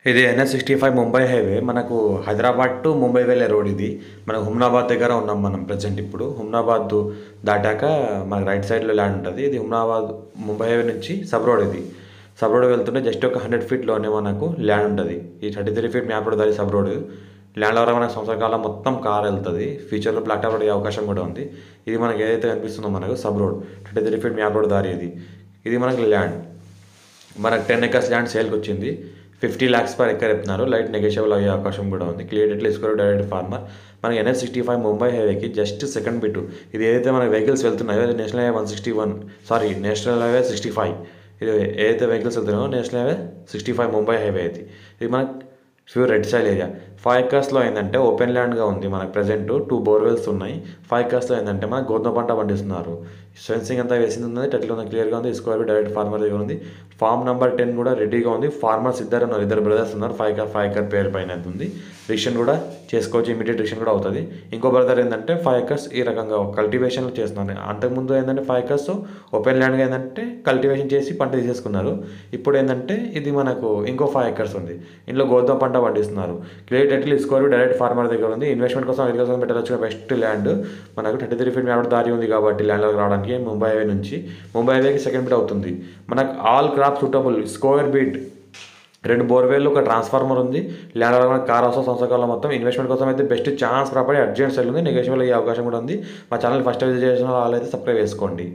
ఇది NH65 Mumbai highway. మనకు Hyderabad to Mumbai వెళ్ళే రోడ్ ఇది. మనకు హుమ్నాబాద్ దగ్గర ఉన్నాం మనం ప్రెజెంట్ ఇప్పుడు. హుమ్నాబాద్ దాటాక మనకు రైట్ సైడ్‌లో ల్యాండ్ ఉంటది. ఇది హుమ్నాబాద్ ముంబై హైవే నుంచి సబ్ రోడ్ ఇది. సబ్ రోడ్ వెళ్తుంటే జస్ట్ ఒక 100 ఫీట్‌లోనే మనకు ల్యాండ్ ఉంటది. ఈ 33 ఫీట్ మ్యాప్ రోడ్ దారి సబ్ రోడ్. ల్యాండ్ వల్ల మనకు సంవత్సర కాలం మొత్తం కార్ వెళ్తది. ఫ్యూచర్‌లో బ్లాక్ టాప్ పడే అవకాశం కూడా ఉంది. ఇది మనకు ఏదైతే కనిపిస్తుందో మనకు sub road 33 feet map road దారి ఇది. ఇది మనకు ల్యాండ్. మనకు 10 ఎకర్స్ ల్యాండ్ సేల్కి వచ్చింది. 50 lakhs పర్ ఎకర్ చెప్తున్నారు. లైట్ నెగోషియబుల్ అయ్యే అవకాశం కూడా ఉంది. క్లియర్ డీటెయిల్ ఇసుకోరు డైరెక్ట్ ఫార్మర్. మనకి NH65 ముంబై హైవేకి జస్ట్ సెకండ్ బిట్. ఇది ఏదైతే మన వెహికల్స్ వెళ్తున్నాయో అది national highway 161 sorry national highway 65. ఇది ఏదైతే వెహికల్స్ వెళ్తున్నాయో నేషనల్ హైవే 65 ముంబై హైవే ఇది మనకి ప్యూర్ రెడ్ సైల్ ఏరియా. 5 ఎకర్స్లో ఏంటంటే ఓపెన్ ల్యాండ్గా ఉంది. మనకు ప్రెజెంట్ 2 బోర్వెల్స్ ఉన్నాయి. 5 ఎకర్స్లో ఏంటంటే మనకు గోధుమ పంట పండిస్తున్నారు. ఫెన్సింగ్ అంతా వేసింది ఉంది, టెట్లు ఉంది, క్లియర్గా ఉంది. స్క్వేర్ డైరెక్ట్ ఫార్మర్ దగ్గర ఉంది. ఫామ్ నెంబర్ 10 కూడా రెడీగా ఉంది. ఫార్మర్స్ ఇద్దరు ఉన్నారు, ఇద్దరు బ్రదర్స్ ఉన్నారు. 5 ఎకర్ పేరు పైన ఉంది. రిజిస్ట్రేషన్ కూడా చేసుకోవచ్చు, ఇమీడియట్ రిజిస్ట్రేషన్ కూడా అవుతుంది. ఇంకో బ్రదర్ ఏంటంటే 5 ఎకర్స్ ఈ రకంగా కల్టివేషన్ చేస్తున్నారు. అంతకుముందు ఏంటంటే 5 ఎకర్స్ ఓపెన్ ల్యాండ్గా ఏంటంటే కల్టివేషన్ చేసి పంట తీసేసుకున్నారు. ఇప్పుడు ఏంటంటే ఇది మనకు ఇంకో 5 ఎకర్స్ ఉంది. ఇంట్లో గోధుమ పంట పండిస్తున్నారు. Clear title score direct farmer దగ్గర ఉంది. ఇన్వెస్ట్మెంట్ కోసం అగ్రికల్చర్ పెట్టాల్సిన బెస్ట్ ల్యాండ్. మనకు 33 ఫీట్ మ్యాప్ దారి ఉంది కాబట్టి ల్యాండ్లోకి రావడానికి ముంబై హైవే నుంచి ముంబై హైవేకి సెకండ్ బిట్ అవుతుంది. మనకు all crop suitable square beat 2 బోర్వేళ్ళు, ఒక ట్రాన్స్ఫార్మర్ ఉంది. ల్యాండ్ మనకు కార్ అవసరం సంవత్సరాల మొత్తం. ఇన్వెస్ట్మెంట్ కోసం అయితే best chance property urgent cell ఉంది. నెగోషియబుల్ అయ్యే అవకాశం కూడా ఉంది. మా ఛానల్ ఫస్ట్ విజిట్ చేసిన వాళ్ళైతే సబ్స్క్రైబ్ చేసుకోండి.